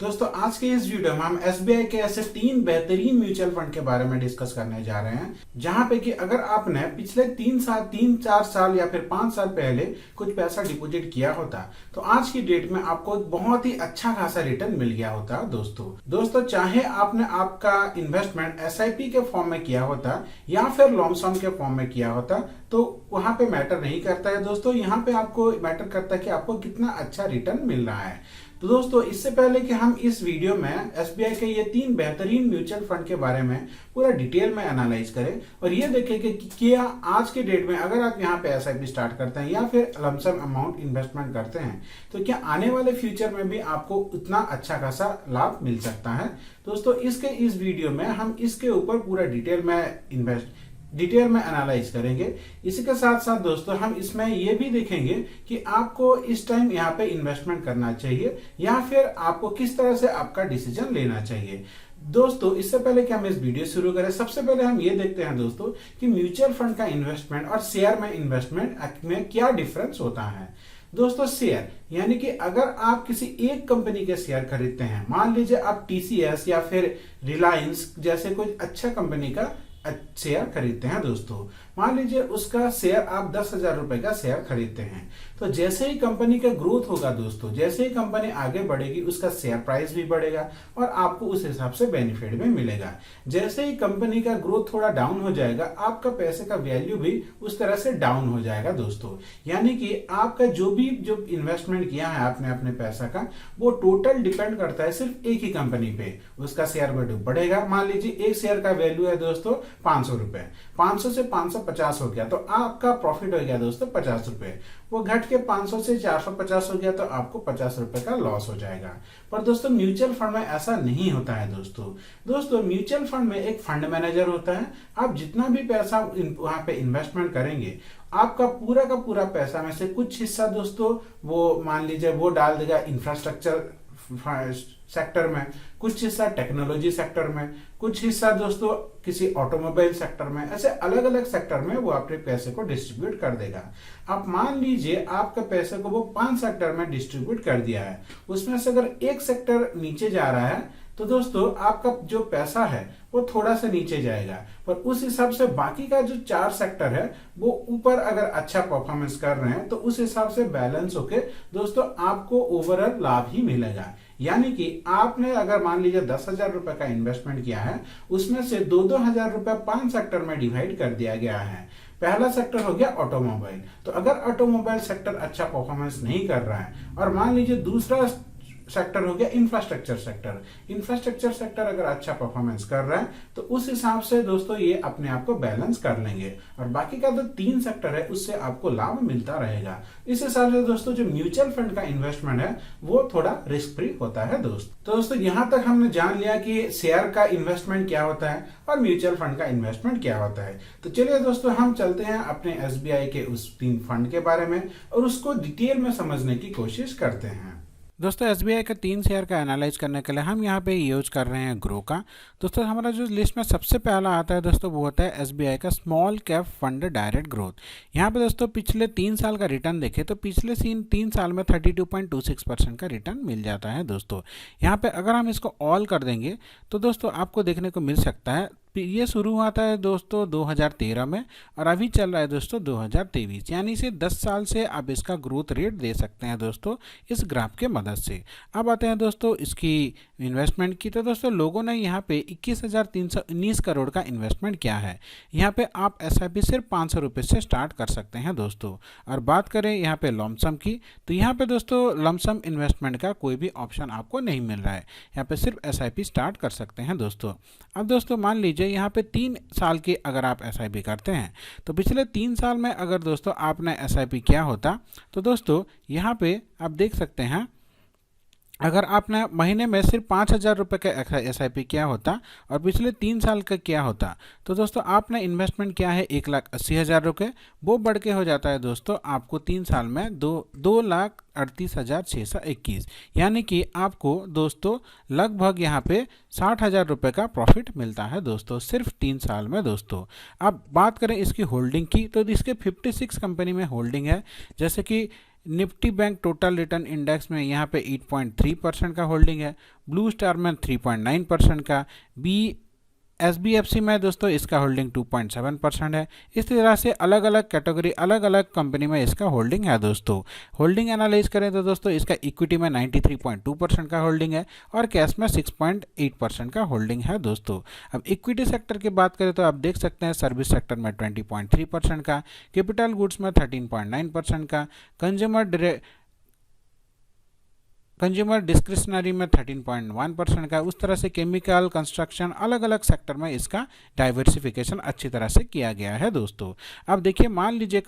दोस्तों आज के इस वीडियो में हम एसबीआई के ऐसे 3 बेहतरीन म्यूचुअल फंड के बारे में डिस्कस करने जा रहे हैं, जहां पे कि अगर आपने पिछले 3 4 साल या फिर 5 साल पहले कुछ पैसा डिपॉजिट किया होता तो आज की डेट में आपको एक बहुत ही अच्छा खासा रिटर्न मिल गया होता। दोस्तों चाहे आपने आपका इन्वेस्टमेंट एसआईपी के फॉर्म में किया होता या फिर लॉमसम के फॉर्म में किया होता, तो वहां पे मैटर नहीं करता है दोस्तों। यहाँ पे आपको मैटर करता है कि आपको कितना अच्छा रिटर्न मिल रहा है। तो दोस्तों इससे पहले कि हम इस वीडियो में एसबीआई के ये 3 बेहतरीन म्यूचुअल फंड के बारे में पूरा डिटेल में एनालाइज करें और ये देखें कि क्या आज के डेट में अगर आप यहाँ पे एसआईपी स्टार्ट करते हैं या फिर लमसम अमाउंट इन्वेस्टमेंट करते हैं तो क्या आने वाले फ्यूचर में भी आपको उतना अच्छा खासा लाभ मिल सकता है। दोस्तों इस वीडियो में हम इसके ऊपर पूरा डिटेल में एनालाइज करेंगे। इसी के साथ साथ दोस्तों हम इसमें यह भी देखेंगे कि आपको इस टाइम यहाँ पे इन्वेस्टमेंट करना चाहिए या फिर आपको किस तरह से आपका डिसीजन लेना चाहिए। दोस्तों इससे पहले कि हम इस वीडियो शुरू करें, सबसे पहले हम ये देखते हैं दोस्तों कि म्यूचुअल फंड का इन्वेस्टमेंट और शेयर में इन्वेस्टमेंट में क्या डिफरेंस होता है। दोस्तों शेयर यानी कि अगर आप किसी एक कंपनी के शेयर खरीदते हैं, मान लीजिए आप टीसीएस या फिर रिलायंस जैसे कोई अच्छा कंपनी का शेयर खरीदते हैं दोस्तों, मान लीजिए उसका शेयर आप 10,000 रुपए का शेयर खरीदते हैं, तो जैसे ही कंपनी का ग्रोथ होगा दोस्तों, जैसे ही कंपनी आगे बढ़ेगी उसका शेयर प्राइस भी बढ़ेगा और आपको उस हिसाब से बेनिफिट भी मिलेगा। जैसे ही कंपनी का ग्रोथ थोड़ा डाउन हो जाएगा, आपका पैसे का वैल्यू भी उस तरह से डाउन हो जाएगा दोस्तों। यानी कि आपका जो इन्वेस्टमेंट किया है आपने अपने पैसा का, वो टोटल डिपेंड करता है सिर्फ एक ही कंपनी पे, उसका शेयर वैल्यू बढ़ेगा। मान लीजिए एक शेयर का वैल्यू है दोस्तों 500 रुपए, 500 से 550 हो गया तो आपका प्रॉफिट हो गया दोस्तों 50 रुपए। वो घट के 500 से 450 हो गया तो आपको 50 रुपए का लॉस हो जाएगा। पर दोस्तों म्यूचुअल फंड में ऐसा नहीं होता है दोस्तों म्यूचुअल फंड में एक फंड मैनेजर होता है। आप जितना भी पैसा वहां पे इन्वेस्टमेंट करेंगे, आपका पूरा का पूरा पैसा में से कुछ हिस्सा दोस्तों वो मान लीजिए वो डाल देगा इंफ्रास्ट्रक्चर सेक्टर में, कुछ हिस्सा टेक्नोलॉजी सेक्टर में, कुछ हिस्सा दोस्तों किसी ऑटोमोबाइल सेक्टर में, ऐसे अलग अलग सेक्टर में वो अपने पैसे को डिस्ट्रीब्यूट कर देगा। आप मान लीजिए आपके पैसे को वो 5 सेक्टर में डिस्ट्रीब्यूट कर दिया है, उसमें से अगर एक सेक्टर नीचे जा रहा है तो दोस्तों आपका जो पैसा है वो थोड़ा सा नीचे जाएगा, पर उस हिसाब से बाकी का जो 4 सेक्टर है वो ऊपर अगर अच्छा परफॉर्मेंस कर रहे हैं तो उस हिसाब से बैलेंस होके दोस्तों आपको ओवरऑल लाभ ही मिलेगा। यानी कि आपने अगर मान लीजिए 10,000 रुपए का इन्वेस्टमेंट किया है, उसमें से 2-2 हजार रुपए 5 सेक्टर में डिवाइड कर दिया गया है। पहला सेक्टर हो गया ऑटोमोबाइल, तो अगर ऑटोमोबाइल सेक्टर अच्छा परफॉर्मेंस नहीं कर रहा है, और मान लीजिए दूसरा सेक्टर हो गया इंफ्रास्ट्रक्चर सेक्टर अगर अच्छा परफॉर्मेंस कर रहा है तो उस हिसाब से दोस्तों ये अपने आप को बैलेंस कर लेंगे और बाकी का जो 3 सेक्टर है उससे आपको लाभ मिलता रहेगा। इस हिसाब से दोस्तों जो म्यूचुअल फंड का इन्वेस्टमेंट है वो थोड़ा रिस्क फ्री होता है तो दोस्तों यहाँ तक हमने जान लिया कि शेयर का इन्वेस्टमेंट क्या होता है और म्यूचुअल फंड का इन्वेस्टमेंट क्या होता है। तो चलिए दोस्तों हम चलते हैं अपने एसबीआई के उस 3 फंड के बारे में और उसको डिटेल में समझने की कोशिश करते हैं। दोस्तों एसबीआई का 3 शेयर का एनालाइज करने के लिए हम यहाँ पे यूज कर रहे हैं ग्रो का। दोस्तों हमारा जो लिस्ट में सबसे पहला आता है दोस्तों वो होता है एसबीआई का small cap fund direct growth. यहाँ पे दोस्तों पिछले 3 साल का रिटर्न देखें तो पिछले 3 साल में 32.26% का रिटर्न मिल जाता है दोस्तों। यहाँ पे अगर हम इसको ऑल कर देंगे तो दोस्तों आपको देखने को मिल सकता है, ये शुरू हुआ था दोस्तों 2013 में और अभी चल रहा है दोस्तों 2023, यानी से 10 साल से आप इसका ग्रोथ रेट दे सकते हैं दोस्तों इस ग्राफ के मदद से। अब आते हैं दोस्तों इसकी इन्वेस्टमेंट की, तो दोस्तों लोगों ने यहाँ पे 21,319 करोड़ का इन्वेस्टमेंट किया है। यहाँ पे आप एसआईपी सिर्फ 500 रुपये से स्टार्ट कर सकते हैं दोस्तों। और बात करें यहाँ पे लमसम की, तो यहाँ पे दोस्तों लमसम इन्वेस्टमेंट का कोई भी ऑप्शन आपको नहीं मिल रहा है, यहाँ पे सिर्फ एसआईपी स्टार्ट कर सकते हैं दोस्तों। अब दोस्तों मान लीजिए यहाँ पे 3 साल की अगर आप एसआईपी करते हैं तो पिछले 3 साल में अगर दोस्तों आपने एसआईपी किया होता तो दोस्तों यहाँ पे आप देख सकते हैं अगर आपने महीने में सिर्फ 5,000 रुपये का एसआईपी किया होता और पिछले 3 साल का किया होता तो दोस्तों आपने इन्वेस्टमेंट किया है 1,80,000 रुपये, वो बढ़ के हो जाता है दोस्तों आपको 3 साल में 2,38,621, यानी कि आपको दोस्तों लगभग यहाँ पे 60,000 रुपये का प्रॉफिट मिलता है दोस्तों सिर्फ 3 साल में दोस्तों। अब बात करें इसकी होल्डिंग की, तो इसके 56 कंपनी में होल्डिंग है, जैसे कि Nifty bank total return index में यहाँ पे 8.3% का होल्डिंग है, ब्लू स्टार में 3.9% का, SBFC में दोस्तों इसका होल्डिंग 2.7% है। इस तरह से अलग अलग कैटेगरी, अलग अलग कंपनी में इसका होल्डिंग है दोस्तों। होल्डिंग एनालाइज करें तो दोस्तों इसका इक्विटी में 93.2% का होल्डिंग है और कैश में 6.8% का होल्डिंग है दोस्तों। अब इक्विटी सेक्टर की बात करें तो आप देख सकते हैं सर्विस सेक्टर में 20.3% का, कैपिटल गुड्स में 13.9% का, कंज्यूमर डिस्क्रिशनरी में 13.1% का, उस तरह से केमिकल, कंस्ट्रक्शन, अलग अलग सेक्टर में इसका डाइवर्सिफिकेशन अच्छी तरह से किया गया है दोस्तों। अब देखिए, मान लीजिए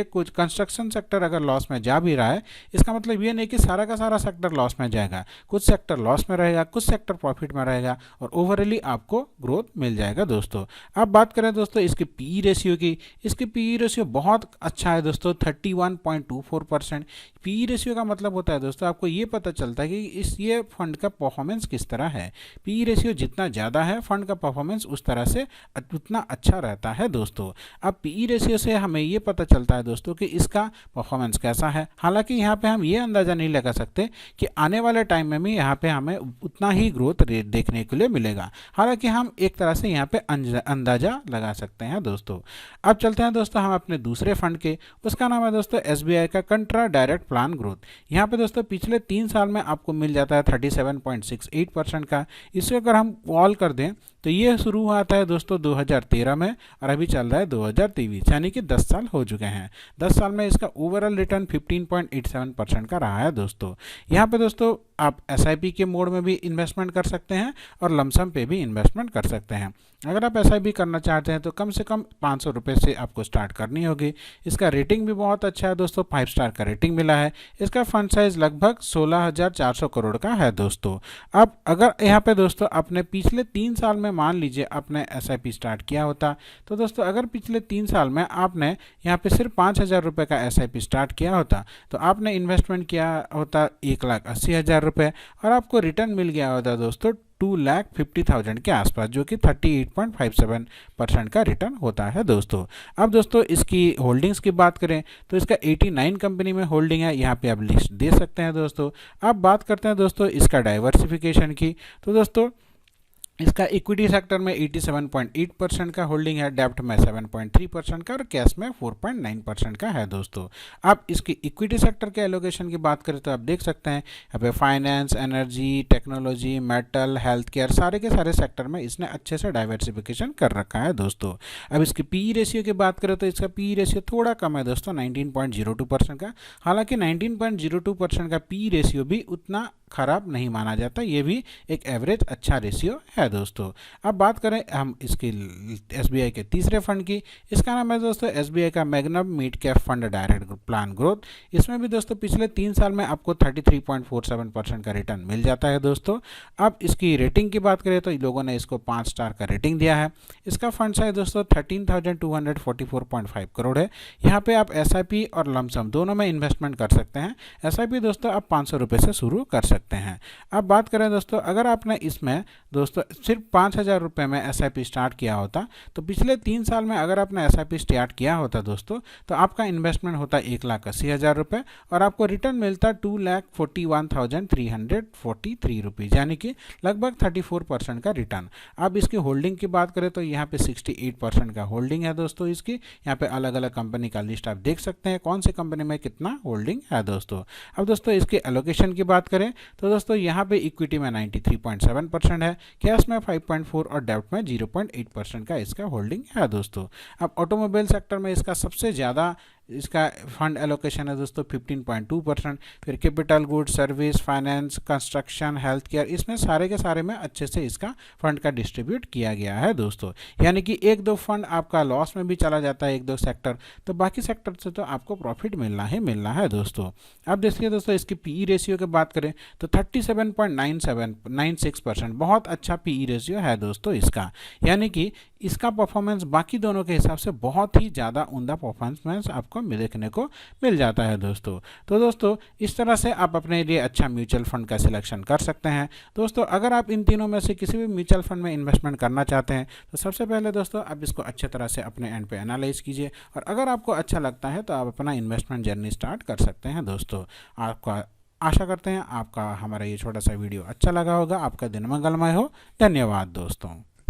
कुछ कंस्ट्रक्शन सेक्टर अगर लॉस में जा भी रहा है, इसका मतलब ये नहीं कि सारा का सारा सेक्टर लॉस में जाएगा। कुछ सेक्टर लॉस में रहेगा, कुछ सेक्टर प्रॉफिट में रहेगा और ओवरऑली आपको ग्रोथ मिल जाएगा दोस्तों। अब बात करें दोस्तों इसकी पीई रेशियो की, इसकी पीई रेशियो बहुत अच्छा है दोस्तों, 31.24%। पीई रेशियो का मतलब होता है दोस्तों, आपको ये पता चलता है कि ये फंड का परफॉर्मेंस किस तरह है। पी रेशियो जितना ज़्यादा है, फंड का परफॉर्मेंस उस तरह से उतना अच्छा रहता है दोस्तों। अब पी रेशियो से हमें ये पता चलता है दोस्तों कि इसका परफॉर्मेंस कैसा है। हालांकि यहाँ पे हम ये अंदाज़ा नहीं लगा सकते कि आने वाले टाइम में भी यहाँ पे हमें उतना ही ग्रोथ रेट देखने के लिए मिलेगा। हालांकि हम एक तरह से यहाँ पे अंदाज़ा लगा सकते हैं दोस्तों। अब चलते हैं दोस्तों हम अपने दूसरे फंड के, उसका नाम है दोस्तों SBI का कंट्रा डायरेक्ट प्लान ग्रोथ। यहाँ पे दोस्तों पिछले 3 साल में आपको मिल जाता है 37.68% का। इसे अगर हम कॉल कर दें तो ये शुरू हुआ था दोस्तों 2013 में और अभी चल रहा है 2023, यानी कि 10 साल हो चुके हैं। 10 साल में इसका ओवरऑल रिटर्न 15.87% का रहा है दोस्तों। यहाँ पे दोस्तों आप SIP के मोड में भी इन्वेस्टमेंट कर सकते हैं और लमसम पे भी इन्वेस्टमेंट कर सकते हैं। अगर आप SIP करना चाहते हैं तो कम से कम 500 रुपये से आपको स्टार्ट करनी होगी। इसका रेटिंग भी बहुत अच्छा है दोस्तों, 5 स्टार का रेटिंग मिला है। इसका फंड साइज लगभग 16,400 करोड़ का है दोस्तों। अब अगर यहाँ पे दोस्तों आपने पिछले 3 साल में मान लीजिए आपने SIP स्टार्ट किया होता, तो दोस्तों अगर पिछले 3 साल में आपने यहाँ पे सिर्फ 5,000 रुपये का SIP स्टार्ट किया होता तो आपने इन्वेस्टमेंट किया होता 1,80,000 रुपये और आपको रिटर्न मिल गया होता दोस्तों 2,50,000 के आसपास, जो कि 38.57% का रिटर्न होता है दोस्तों। अब दोस्तों इसकी होल्डिंग्स की बात करें तो इसका 89 कंपनी में होल्डिंग है, यहाँ पे आप लिस्ट दे सकते हैं दोस्तों। अब बात करते हैं दोस्तों इसका डाइवर्सिफिकेशन की, तो दोस्तों इसका इक्विटी सेक्टर में 87.8% का होल्डिंग है, डेब्ट में 7.3% का और कैश में 4.9% का है दोस्तों। अब इसकी इक्विटी सेक्टर के एलोकेशन की बात करें तो आप देख सकते हैं यहाँ पे finance, energy, technology, metal, health care, सारे के सारे सेक्टर में इसने अच्छे से डाइवर्सिफिकेशन कर रखा है दोस्तों। अब इसकी पी रेशियो की बात करें तो इसका पी रेशियो थोड़ा कम है दोस्तों, 19.02% का। हालांकि 19.02% का पी रेशियो भी उतना खराब नहीं माना जाता, ये भी एक एवरेज अच्छा रेशियो है दोस्तों। अब बात करें हम इसकी SBI के तीसरे फंड की, इसका नाम है दोस्तों SBI का magnum mid cap fund direct plan growth. इसमें भी दोस्तों पिछले 3 साल में आपको 33.47% का रिटर्न मिल जाता है दोस्तों। अब इसकी रेटिंग की बात करें तो लोगों ने इसको 5 स्टार का रेटिंग दिया है। इसका फंड साइज दोस्तों 13,244.5 करोड़ है। यहाँ पे आप SIP और लमसम दोनों में इन्वेस्टमेंट कर सकते हैं। SIP दोस्तों आप 500 रुपये से शुरू कर सकते हैं। अब बात करें दोस्तों, अगर आपने इसमें दोस्तों सिर्फ 5,000 रुपये में SIP स्टार्ट किया होता तो पिछले 3 साल में अगर आपने SIP स्टार्ट किया होता दोस्तों तो आपका इन्वेस्टमेंट होता 1,80,000 रुपये और आपको रिटर्न मिलता 2,41,343 रुपीज़, यानी कि लगभग 34% का रिटर्न। अब इसकी होल्डिंग की बात करें तो यहाँ पे 68% का होल्डिंग है दोस्तों इसकी। यहाँ पे अलग अलग कंपनी का लिस्ट आप देख सकते हैं कौन सी कंपनी में कितना होल्डिंग है दोस्तों। अब दोस्तों इसके एलोकेशन की बात करें तो दोस्तों यहाँ पे इक्विटी में 93.7% है, कैश में 5.4 और डेब्ट में 0.8% का इसका होल्डिंग है दोस्तों। अब ऑटोमोबाइल सेक्टर में इसका सबसे ज़्यादा इसका फंड एलोकेशन है दोस्तों 15.2%। फिर capital goods, service, finance, construction, health care, इसमें सारे के सारे में अच्छे से इसका फंड का डिस्ट्रीब्यूट किया गया है दोस्तों। यानी कि 1-2 फंड आपका लॉस में भी चला जाता है, 1-2 सेक्टर, तो बाकी सेक्टर से तो आपको प्रॉफिट मिलना है दोस्तों। अब देखिए दोस्तों इसकी पी रेशियो की बात करें तो 37.96%, बहुत अच्छा पी रेशियो है दोस्तों इसका। यानी कि इसका परफॉर्मेंस बाकी दोनों के हिसाब से बहुत ही ज़्यादा उम्दा परफॉर्मेंस आपको देखने को मिल जाता है दोस्तों। तो दोस्तों इस तरह से आप अपने लिए अच्छा म्यूचुअल फंड का सिलेक्शन कर सकते हैं। दोस्तों अगर आप इन तीनों में से किसी भी म्यूचुअल फंड में इन्वेस्टमेंट करना चाहते हैं तो सबसे पहले दोस्तों आप इसको अच्छे तरह से अपने एंड पे एनालाइज कीजिए, और अगर आपको अच्छा लगता है तो आप अपना इन्वेस्टमेंट जर्नी स्टार्ट कर सकते हैं दोस्तों। आपका आशा करते हैं आपका हमारा ये छोटा सा वीडियो अच्छा लगा होगा, आपका दिन मंगलमय हो। धन्यवाद दोस्तों।